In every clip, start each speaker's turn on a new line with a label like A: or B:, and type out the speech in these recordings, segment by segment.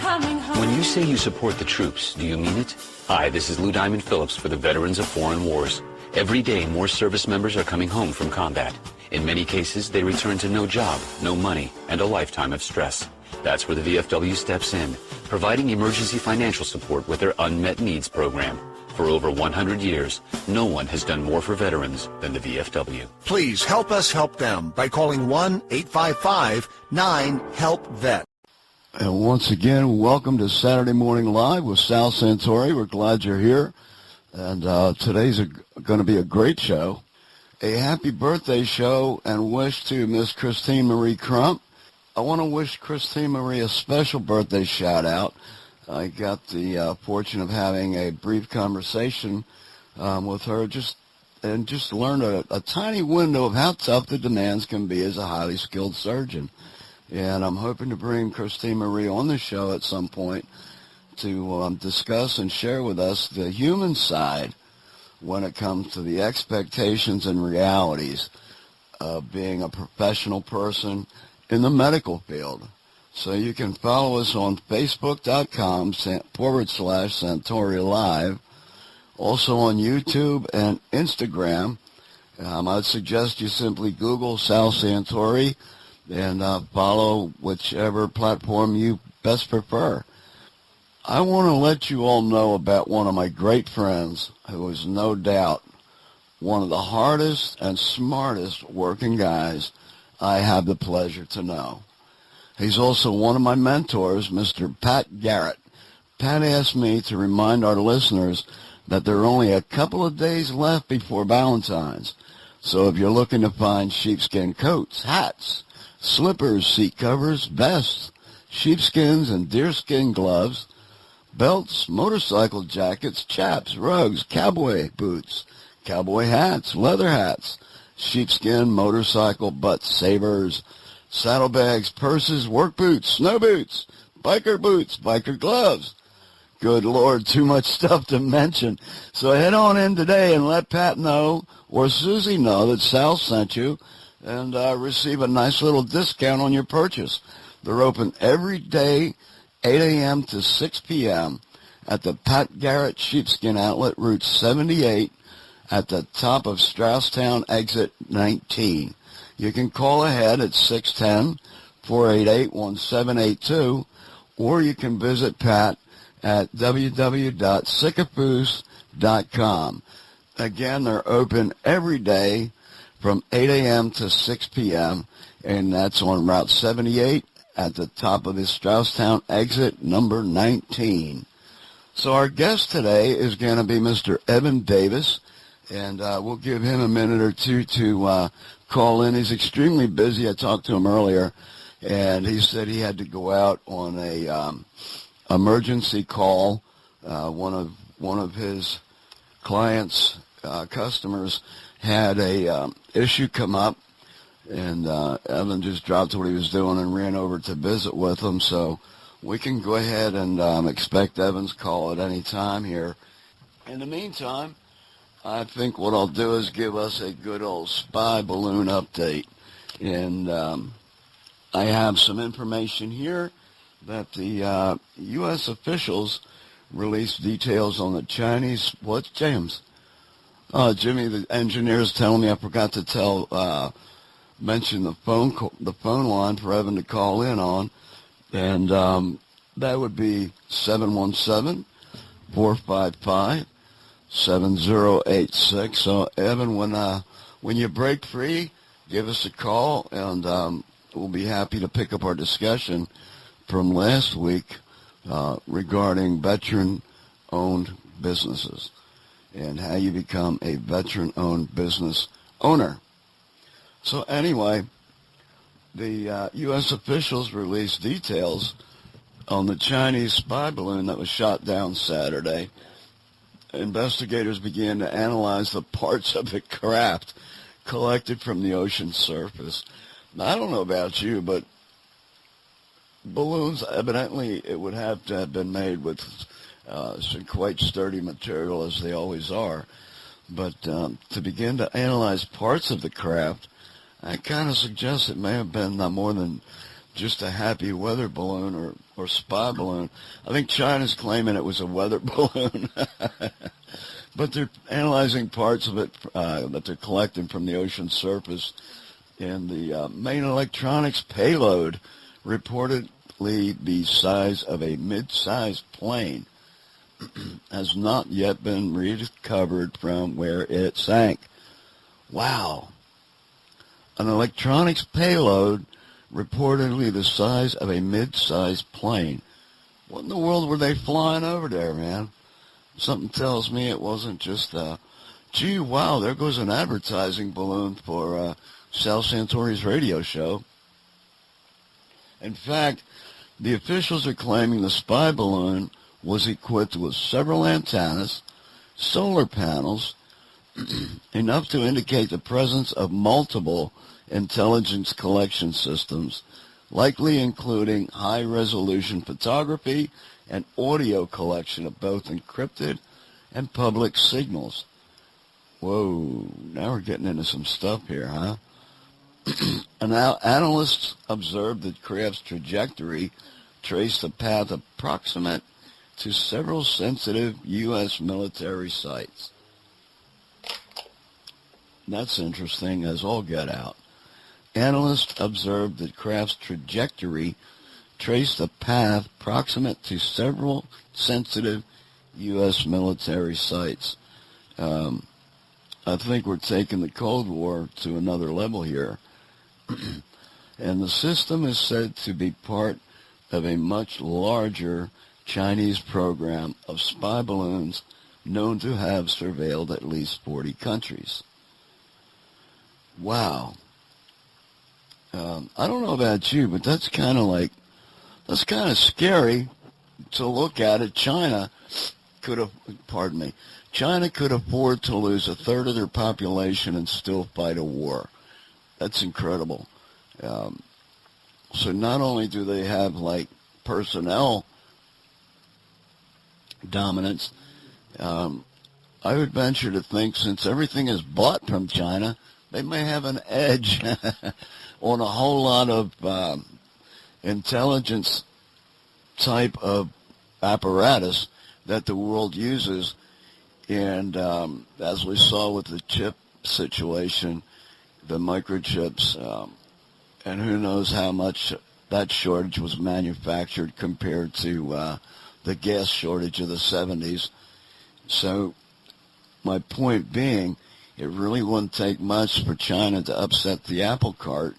A: When you say you support the troops, do you mean it? Hi, this is Lou Diamond Phillips for the Veterans of Foreign Wars. Every day, more service members are coming home from combat. In many cases, they return to no job, no money, and a lifetime of stress. That's where the VFW steps in, providing emergency financial support with their Unmet Needs program. For over 100 years, no one has done more for veterans than the VFW.
B: Please help us help them by calling 1-855-9-HELP-VET.
C: And once again, welcome to Saturday Morning Live with Sal Santori. We're glad you're here. And today's going to be a great show. A happy birthday show and wish to Miss Christine Marie Crump. I want to wish Christine Marie a special birthday shout-out. I got the fortune of having a brief conversation with her just learned a tiny window of how tough the demands can be as a highly skilled surgeon. And I'm hoping to bring Christine Marie on the show at some point to discuss and share with us the human side when it comes to the expectations and realities of being a professional person in the medical field. So you can follow us on Facebook.com/Santori Live, also on YouTube and Instagram. I'd suggest you simply Google Sal Santori and follow whichever platform you best prefer. I want to let you all know about one of my great friends who is no doubt one of the hardest and smartest working guys I have the pleasure to know. He's also one of my mentors, Mr. Pat Garrett. Pat asked me to remind our listeners that there are only a couple of days left before Valentine's. So if you're looking to find sheepskin coats, hats, slippers, seat covers, vests, sheepskins and deerskin gloves, belts, motorcycle jackets, chaps, rugs, cowboy boots, cowboy hats, leather hats, sheepskin motorcycle butt savers, saddlebags, purses, work boots, snow boots, biker gloves. Good Lord, too much stuff to mention. So head on in today and let Pat know or Susie know that Sal sent you and receive a nice little discount on your purchase. They're open every day, 8 a.m. to 6 p.m. at the Pat Garrett Sheepskin Outlet, Route 78, at the top of Strausstown Exit 19. You can call ahead at 610-488-1782, or you can visit Pat at www.sycophus.com. Again, they're open every day from 8 a.m. to 6 p.m., and that's on Route 78 at the top of the Strausstown exit number 19. So our guest today is going to be Mr. Evan Davis, and we'll give him a minute or two to call in. He's extremely busy. I talked to him earlier, and he said he had to go out on a emergency call. One of his clients' customers had a issue come up, and Evan just dropped what he was doing and ran over to visit with him. So we can go ahead and expect Evan's call at any time here. In the meantime, I think what I'll do is give us a good old spy balloon update. And I have some information here that the U.S. officials released details on the Chinese, what's James? Jimmy, the engineer, is telling me I forgot to mention the phone line for Evan to call in on, and that would be 717-455-7086. So Evan, when you break free, give us a call, and we'll be happy to pick up our discussion from last week regarding veteran-owned businesses and how you become a veteran-owned business owner. So anyway, the U.S. officials released details on the Chinese spy balloon that was shot down Saturday. Investigators began to analyze the parts of the craft collected from the ocean surface. Now, I don't know about you, but balloons, evidently, it would have to have been made with some quite sturdy material, as they always are. But to begin to analyze parts of the craft, I kind of suggest it may have been more than just a happy weather balloon or spy balloon. I think China's claiming it was a weather balloon. But they're analyzing parts of it that they're collecting from the ocean surface. And the main electronics payload reportedly the size of a mid-sized plane has not yet been recovered from where it sank. Wow. An electronics payload reportedly the size of a mid-sized plane. What in the world were they flying over there, man? Something tells me it wasn't just, gee, wow, there goes an advertising balloon for Sal Santori's radio show. In fact, the officials are claiming the spy balloon was equipped with several antennas, solar panels, enough to indicate the presence of multiple intelligence collection systems, likely including high-resolution photography and audio collection of both encrypted and public signals. Whoa, now we're getting into some stuff here, huh? And now analysts observed that craft's trajectory traced a path approximate to several sensitive U.S. military sites. That's interesting as all get out. Analysts observed that craft's trajectory traced a path proximate to several sensitive U.S. military sites. I think we're taking the Cold War to another level here. And the system is said to be part of a much larger Chinese program of spy balloons known to have surveilled at least 40 countries. Wow. I don't know about you, but that's kind of scary to look at it. China could afford to lose a third of their population and still fight a war. That's incredible. So not only do they have personnel dominance, I would venture to think since everything is bought from China, they may have an edge on a whole lot of intelligence type of apparatus that the world uses. And as we saw with the chip situation, the microchips, and who knows how much that shortage was manufactured compared to the gas shortage of the 70s. So my point being, it really wouldn't take much for China to upset the apple cart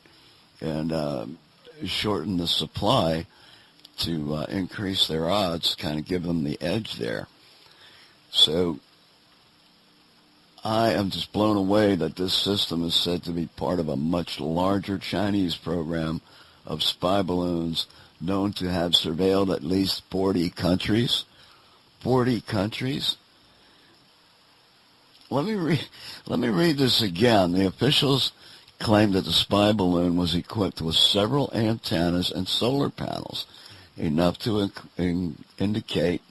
C: and shorten the supply to increase their odds, kind of give them the edge there. So I am just blown away that this system is said to be part of a much larger Chinese program of spy balloons known to have surveilled at least 40 countries. 40 countries? Let me read this again. The officials claimed that the spy balloon was equipped with several antennas and solar panels, enough to indicate,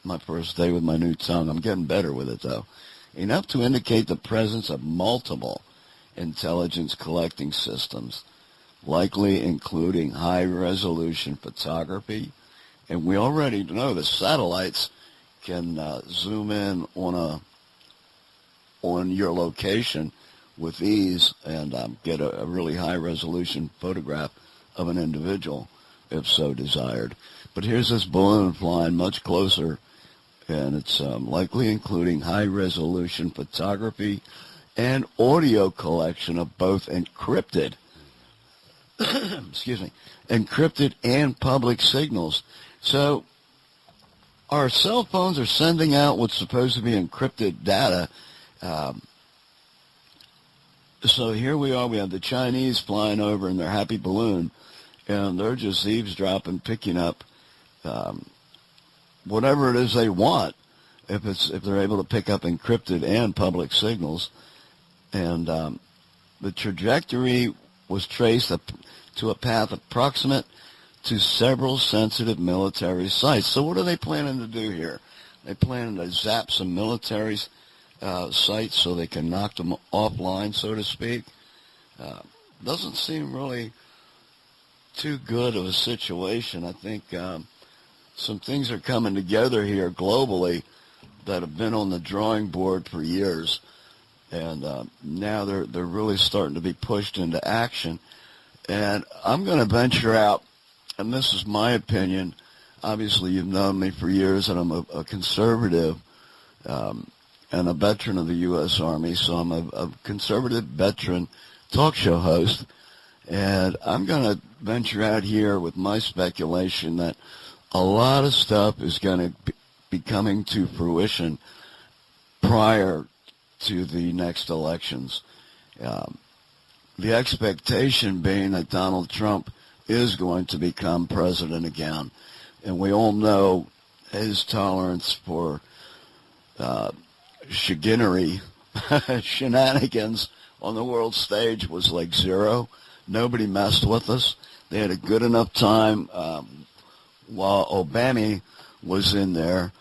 C: my first day with my new tongue, I'm getting better with it though, enough to indicate the presence of multiple intelligence collecting systems, likely including high-resolution photography. And we already know the satellites can zoom in on your location with ease and get a really high-resolution photograph of an individual, if so desired. But here's this balloon flying much closer, and it's likely including high-resolution photography and audio collection of both encrypted encrypted and public signals. So our cell phones are sending out what's supposed to be encrypted data. So here we are, we have the Chinese flying over in their happy balloon, and they're just eavesdropping, picking up whatever it is they want, if they're able to pick up encrypted and public signals. And the trajectory was traced to a path approximate to several sensitive military sites. So what are they planning to do here? They planning to zap some military sites so they can knock them offline, so to speak. Doesn't seem really too good of a situation. I think some things are coming together here globally that have been on the drawing board for years, and now they're really starting to be pushed into action. And I'm going to venture out, and this is my opinion. Obviously, you've known me for years, and I'm a conservative and a veteran of the U.S. Army, so I'm a conservative veteran talk show host. And I'm going to venture out here with my speculation that a lot of stuff is going to be coming to fruition prior to the next elections. The expectation being that Donald Trump is going to become president again. And we all know his tolerance for chicanery, shenanigans on the world stage was like zero. Nobody messed with us. They had a good enough time while Obama was in there,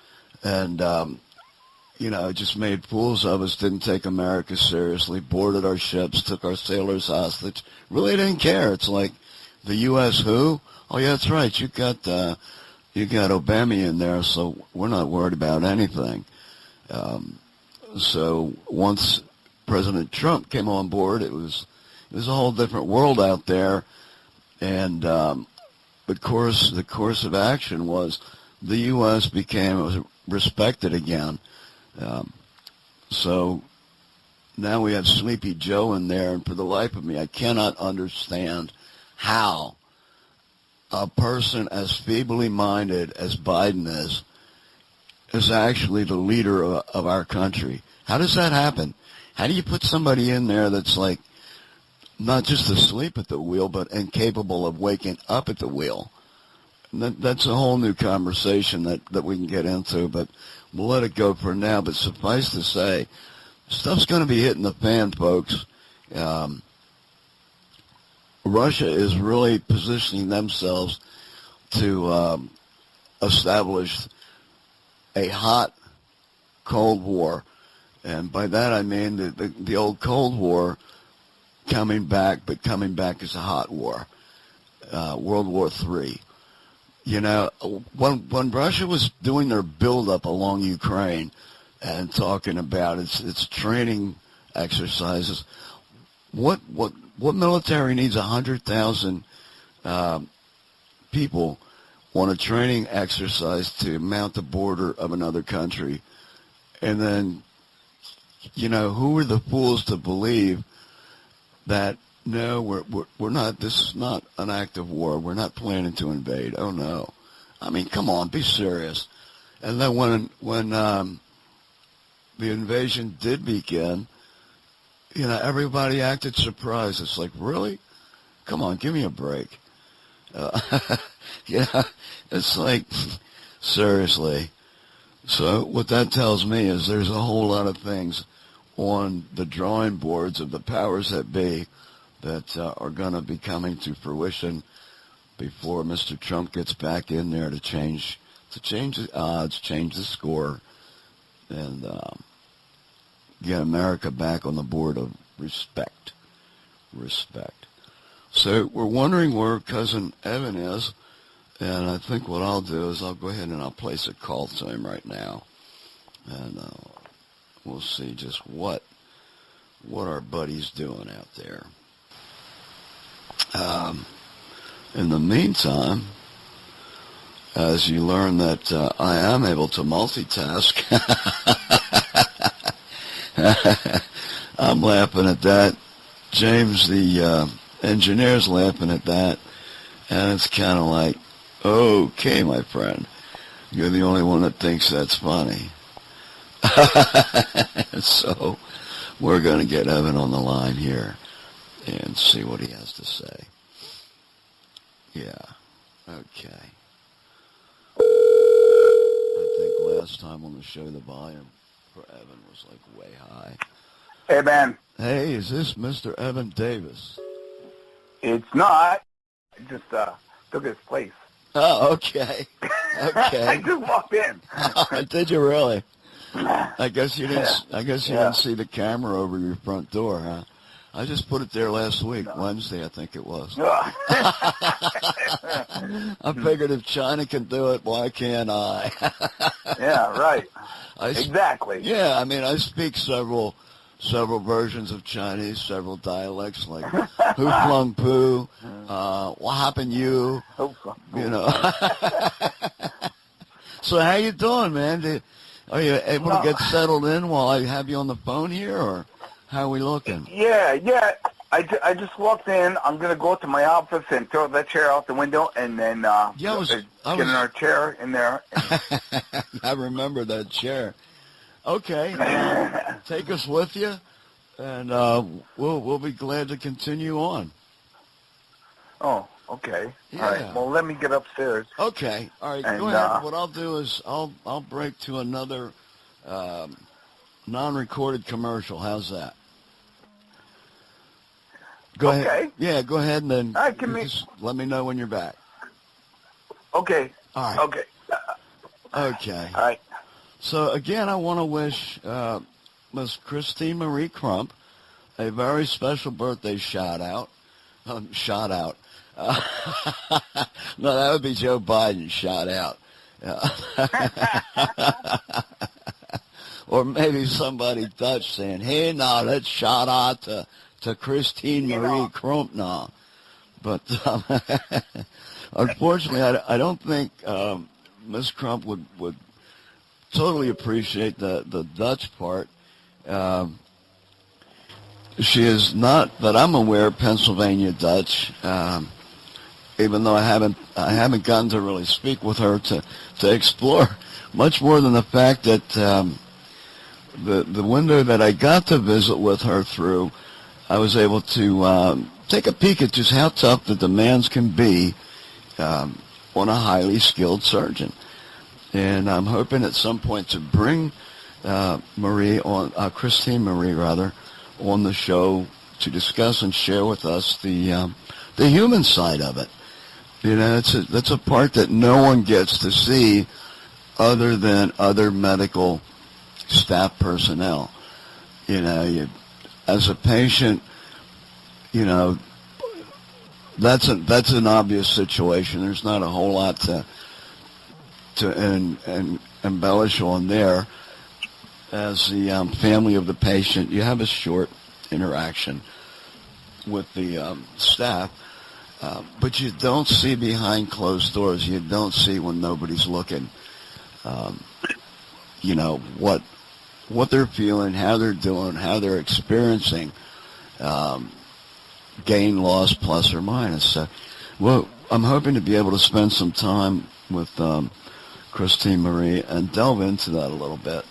C: and just made fools of us, didn't take America seriously, boarded our ships, took our sailors hostage, really didn't care. It's like, the U.S. who? Oh, yeah, that's right. You got Obama in there, so we're not worried about anything. So once President Trump came on board, it was a whole different world out there, and the course of action was the U.S. became respected again. So now we have Sleepy Joe in there, and for the life of me, I cannot understand how a person as feebly minded as Biden is actually the leader of our country. How does that happen? How do you put somebody in there that's like not just asleep at the wheel, but incapable of waking up at the wheel? That's a whole new conversation that we can get into, but we'll let it go for now. But suffice to say, stuff's going to be hitting the fan, folks. Russia is really positioning themselves to establish a hot Cold War. And by that I mean the old Cold War coming back, but coming back as a hot war, World War III. When Russia was doing their buildup along Ukraine and talking about its training exercises, what military needs 100,000 people on a training exercise to mount the border of another country? And then, who are the fools to believe that, no, we're not, this is not an act of war. We're not planning to invade. Oh, no. I mean, come on, be serious. And then when the invasion did begin, everybody acted surprised. It's like, really? Come on, give me a break. It's like, seriously. So what that tells me is there's a whole lot of things on the drawing boards of the powers that be that are going to be coming to fruition before Mr. Trump gets back in there to change the odds, change the score, and get America back on the board of respect. So we're wondering where Cousin Evan is, and I think what I'll do is I'll go ahead and I'll place a call to him right now, and we'll see just what our buddy's doing out there. In the meantime, as you learn that I am able to multitask, I'm laughing at that. James, the engineer's laughing at that, and it's kind of like, okay, my friend, you're the only one that thinks that's funny. So we're going to get Evan on the line here and see what he has to say. Yeah, okay. I think last time on the show the volume for Evan was like way high.
D: Hey, man.
C: Hey, is this Mr. Evan Davis?
D: It's not. I just took his place.
C: Oh, okay. Okay.
D: I just walked in.
C: Did you really? I guess you didn't. I guess you didn't see the camera over your front door, huh? I just put it there last week, Wednesday, I think it was. I figured if China can do it, why can't I?
D: Yeah, right. Exactly.
C: Yeah, I mean, I speak several versions of Chinese, several dialects, like Hu Flung Poo, what happened you, you know. So how you doing, man? Are you able to get settled in while I have you on the phone here, or how are we looking?
D: Yeah. I just walked in. I'm going to go to my office and throw that chair out the window and then get in our chair in there.
C: I remember that chair. Okay, take us with you, and we'll be glad to continue on.
D: Oh, okay.
C: Yeah.
D: All right. Well, let me get upstairs.
C: Okay. All right.
D: And,
C: go ahead. What I'll do is I'll break to another non-recorded commercial. How's that? Go ahead. Yeah. Go ahead and then just let me know when you're back.
D: Okay.
C: All right.
D: Okay.
C: Okay.
D: All right.
C: So, again, I want to wish Miss Christine Marie Crump a very special birthday shout-out. No, that would be Joe Biden shout-out. Or maybe somebody Dutch saying, hey, now, let's shout-out to Christine Marie Crump now. But unfortunately, I don't think Miss Crump would totally appreciate the Dutch part. She is not, that I'm aware, Pennsylvania Dutch. Even though I haven't gotten to really speak with her to explore much more than the fact that the window that I got to visit with her through, I was able to take a peek at just how tough the demands can be on a highly skilled surgeon. And I'm hoping at some point to bring Christine Marie, on the show to discuss and share with us the human side of it. You know, that's a part that no one gets to see other than other medical staff personnel. You know, as a patient, you know, that's an obvious situation. There's not a whole lot to embellish on there. As the family of the patient, you have a short interaction with the staff, but you don't see behind closed doors. You don't see when nobody's looking, you know, what they're feeling, how they're doing, how they're experiencing gain, loss, plus or minus. So, well, I'm hoping to be able to spend some time with Christine Marie and delve into that a little bit.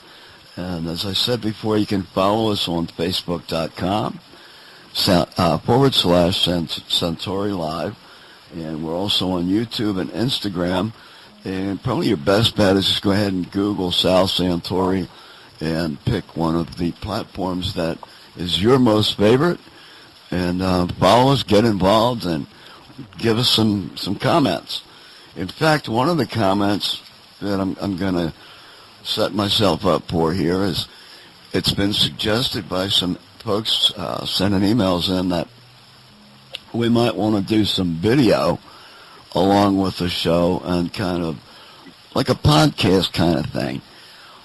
C: And as I said before, you can follow us on Facebook.com /Santori Live. And we're also on YouTube and Instagram. And probably your best bet is just go ahead and Google Sal Santori and pick one of the platforms that is your most favorite. And follow us, get involved, and give us some comments. In fact, one of the comments that I'm going to set myself up for here is, it's been suggested by some folks sending emails in that we might want to do some video along with the show and kind of like a podcast kind of thing.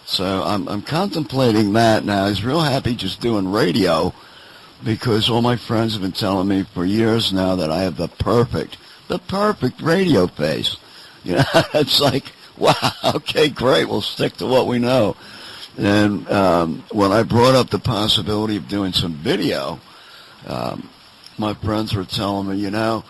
C: So I'm contemplating that now. I was real happy just doing radio because all my friends have been telling me for years now that I have the perfect radio face. You know, it's like, wow, okay, great, we'll stick to what we know. And when I brought up the possibility of doing some video, my friends were telling me, you know,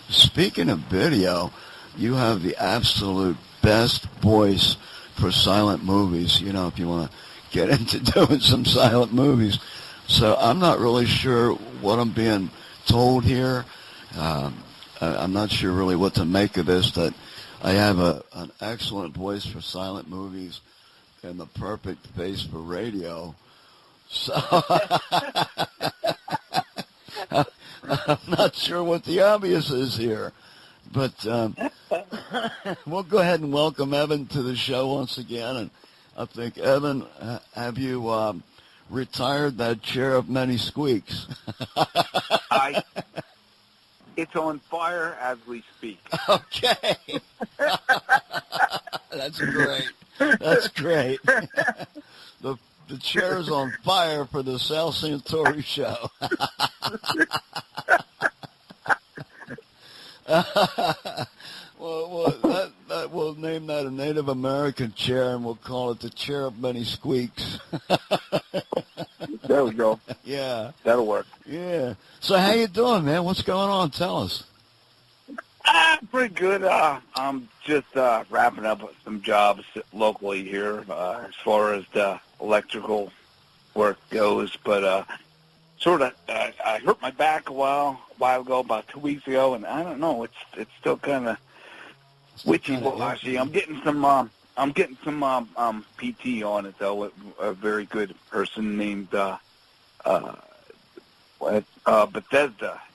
C: speaking of video, you have the absolute best voice for silent movies, you know, if you want to get into doing some silent movies. So I'm not really sure what I'm being told here. I'm not sure really what to make of this, that I have an excellent voice for silent movies and the perfect face for radio. So I'm not sure what the obvious is here. But we'll go ahead and welcome Evan to the show once again. And I think, Evan, have you retired that chair of many squeaks.
D: It's on fire as we speak.
C: Okay. That's great. That's great. The chair's on fire for the Sal Santori show. Well, we'll name that a Native American chair, and we'll call it the chair of many squeaks.
D: There we go.
C: Yeah.
D: That'll work.
C: Yeah. So how you doing, man? What's going on? Tell us.
D: Pretty good. I'm just wrapping up some jobs locally here as far as the electrical work goes. But sort of, I hurt my back a while ago, about 2 weeks ago, and I don't know. It's still kind of wishy-washy. I'm getting some PT on it though. A very good person named Bethesda.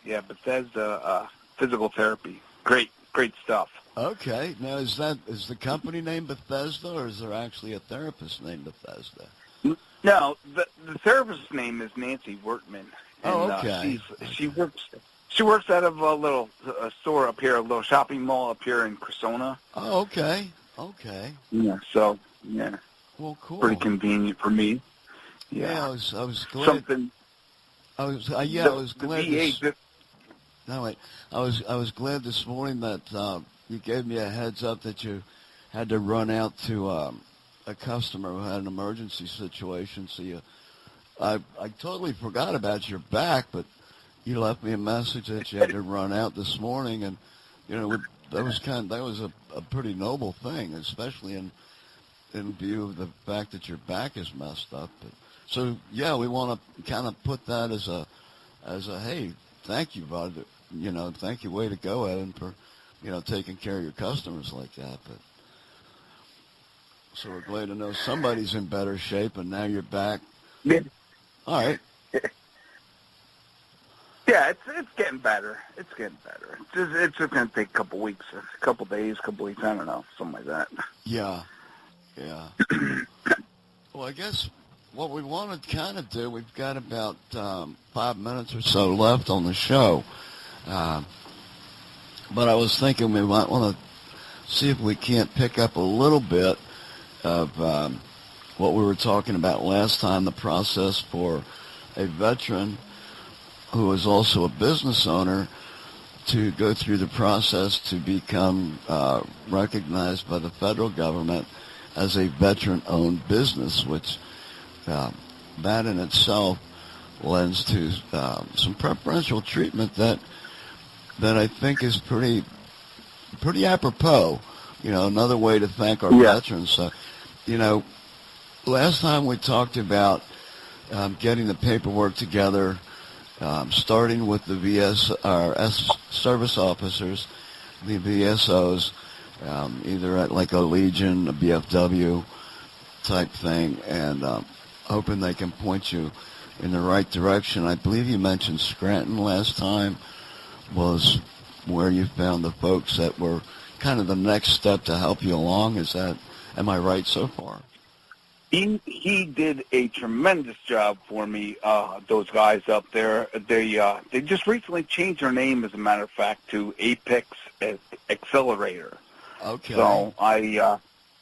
D: Yeah, Bethesda Physical Therapy. Great stuff.
C: Okay. Now, is the company named Bethesda, or is there actually a therapist named Bethesda?
D: No, the therapist's name is Nancy Wertman. And,
C: okay.
D: She works out of a little store up here, a little shopping mall up here in Cressona.
C: Oh, okay. Okay.
D: Yeah. So yeah.
C: Well, cool.
D: Pretty convenient for me.
C: Yeah. I was glad.
D: Something.
C: I was glad. I was glad this morning that you gave me a heads up that you had to run out to a customer who had an emergency situation. So I totally forgot about your back, but you left me a message that you had to run out this morning, and that was a pretty noble thing, especially in view of the fact that your back is messed up. But, so yeah, we want to kind of put that as a hey, thank you, bud. Thank you, way to go, Evan, for taking care of your customers like that. But so we're glad to know somebody's in better shape, and now you're back.
D: Yeah.
C: All right.
D: Yeah, it's getting better. It's getting better. It's just going to take a couple weeks, a couple days, a couple weeks. I don't know, something like that.
C: Yeah. Yeah. Well, I guess what we want to kind of do, we've got about 5 minutes or so left on the show. But I was thinking we might want to see if we can't pick up a little bit of what we were talking about last time, the process for a veteran who is also a business owner to go through the process to become recognized by the federal government as a veteran-owned business, which that in itself lends to some preferential treatment that I think is pretty apropos. Another way to thank our veterans. So, last time we talked about getting the paperwork together, starting with the service officers, the VSOs, either at like a Legion, a BFW type thing, and hoping they can point you in the right direction. I believe you mentioned Scranton last time was where you found the folks that were kind of the next step to help you along. Am I right so far?
D: He did a tremendous job for me. Those guys up there, they just recently changed their name, as a matter of fact, to Apex Accelerator.
C: Okay.
D: So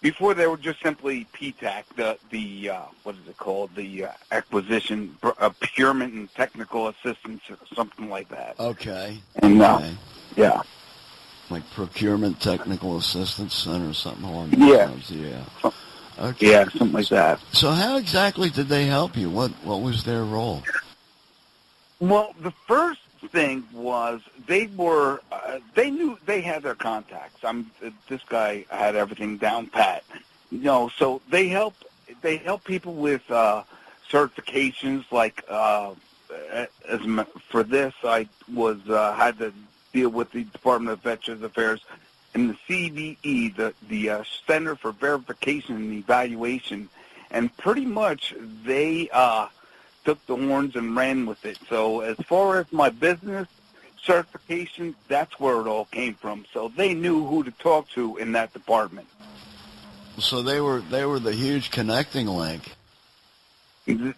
D: before they were just simply PTAC, the what is it called? The acquisition, procurement and technical assistance, or something like that.
C: Okay.
D: And
C: okay.
D: Yeah.
C: Like Procurement Technical Assistance Center or something along those lines. Yeah. Okay.
D: Yeah, something like that.
C: So how exactly did they help you? What was their role?
D: Well, the first thing was they knew they had their contacts. This guy had everything down pat. So they help people with certifications. Like for this, I was had to deal with the Department of Veterans Affairs and the CVE, the Center for Verification and Evaluation, and pretty much they took the horns and ran with it. So as far as my business certification, that's where it all came from. So they knew who to talk to in that department.
C: So they were the huge connecting link.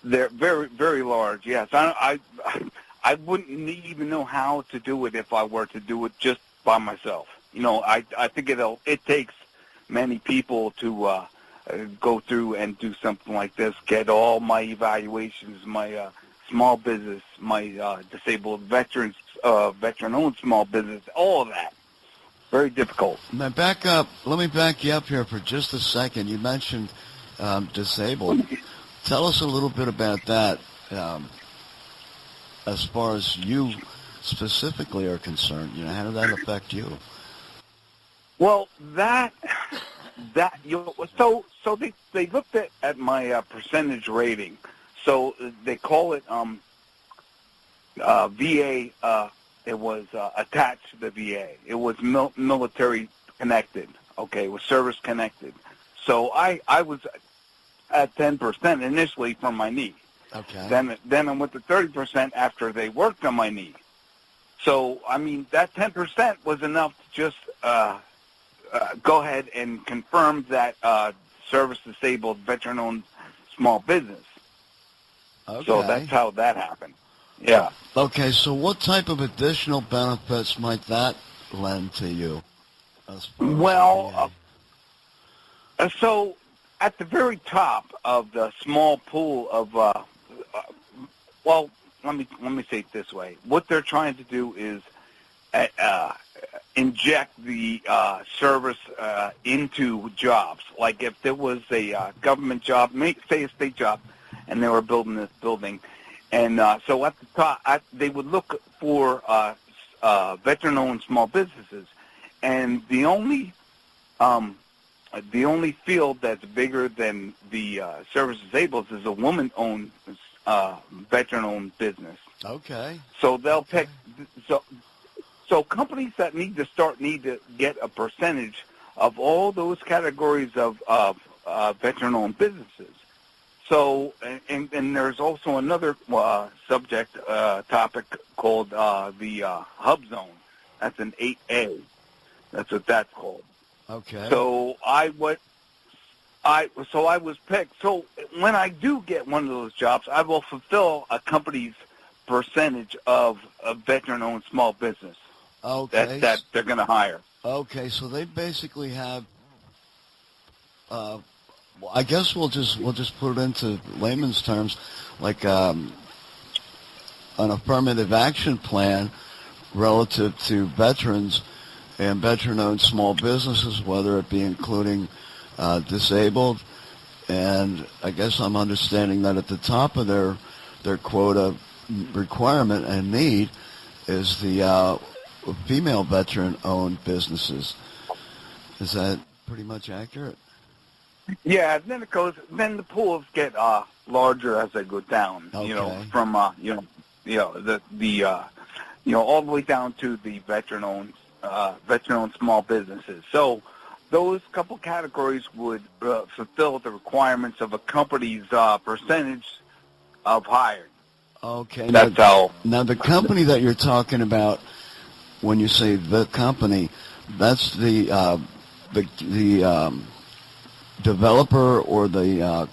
D: They're very, very large. Yes, I wouldn't even know how to do it if I were to do it just by myself. I think it takes many people to go through and do something like this. Get all my evaluations, my small business, my disabled veterans, veteran-owned small business, all of that. Very difficult.
C: Now back up. Let me back you up here for just a second. You mentioned disabled. Tell us a little bit about that. As far as you specifically are concerned, how did that affect you?
D: Well, so they looked at my percentage rating. So they call it VA. It was attached to the VA. It was military connected. Okay, it was service connected. So I was at 10% initially from my knee.
C: Okay.
D: Then I went to 30% after they worked on my knee. So, I mean, that 10% was enough to just go ahead and confirm that service-disabled, veteran-owned small business.
C: Okay.
D: So that's how that happened. Yeah.
C: Okay, so what type of additional benefits might that lend to you?
D: Well, so at the very top of the small pool of, well, let me say it this way. What they're trying to do is inject the service into jobs. Like if there was a government job, say a state job, and they were building this building, and so at the top, they would look for veteran-owned small businesses, and the only field that's bigger than the service disabled is a woman-owned, veteran-owned business.
C: Okay.
D: So they'll pick. So companies that need to get a percentage of all those categories of veteran-owned businesses. So and there's also another topic called the hub zone. That's an 8A. That's what that's called.
C: Okay.
D: So I was picked. So when I do get one of those jobs, I will fulfill a company's percentage of a veteran-owned small business.
C: Okay.
D: That they're going to hire.
C: Okay, so they basically have. I guess we'll just put it into layman's terms, like an affirmative action plan relative to veterans and veteran-owned small businesses, whether it be including disabled, and I guess I'm understanding that at the top of their quota requirement and need is the female veteran-owned businesses. Is that pretty much accurate?
D: Yeah. Then it goes. Then the pools get larger as they go down.
C: Okay.
D: From all the way down to the veteran-owned small businesses. So those couple categories would fulfill the requirements of a company's percentage of hired.
C: Okay.
D: That's how.
C: Now the company that you're talking about, when you say the company, that's the developer or the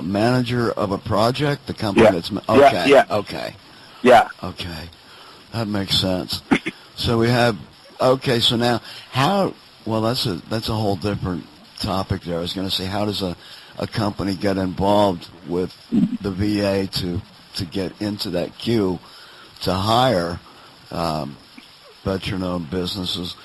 C: manager of a project, the company that's okay.
D: Yeah.
C: Okay.
D: Yeah.
C: Okay. That makes sense. So we have so now that's a whole different topic there. I was going to say, how does a company get involved with the VA to get into that queue to hire veteran-owned businesses?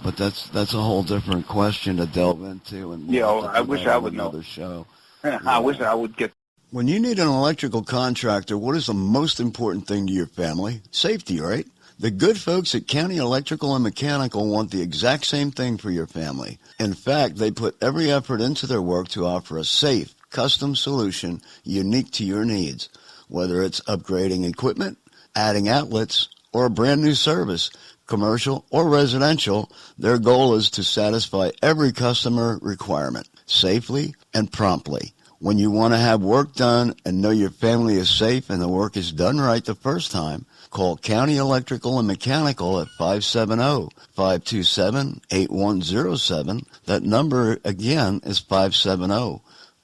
C: But that's a whole different question to delve into. And
D: I wish I would know.
C: Show.
D: I wish I would get.
C: When you need an electrical contractor, what is the most important thing to your family? Safety, right? The good folks at County Electrical and Mechanical want the exact same thing for your family. In fact, they put every effort into their work to offer a safe, custom solution unique to your needs. Whether it's upgrading equipment, adding outlets, or a brand new service, commercial or residential, their goal is to satisfy every customer requirement safely and promptly. When you want to have work done and know your family is safe and the work is done right the first time, call County Electrical and Mechanical at 570-527-8107. That number again is 570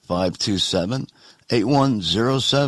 C: 527-8107.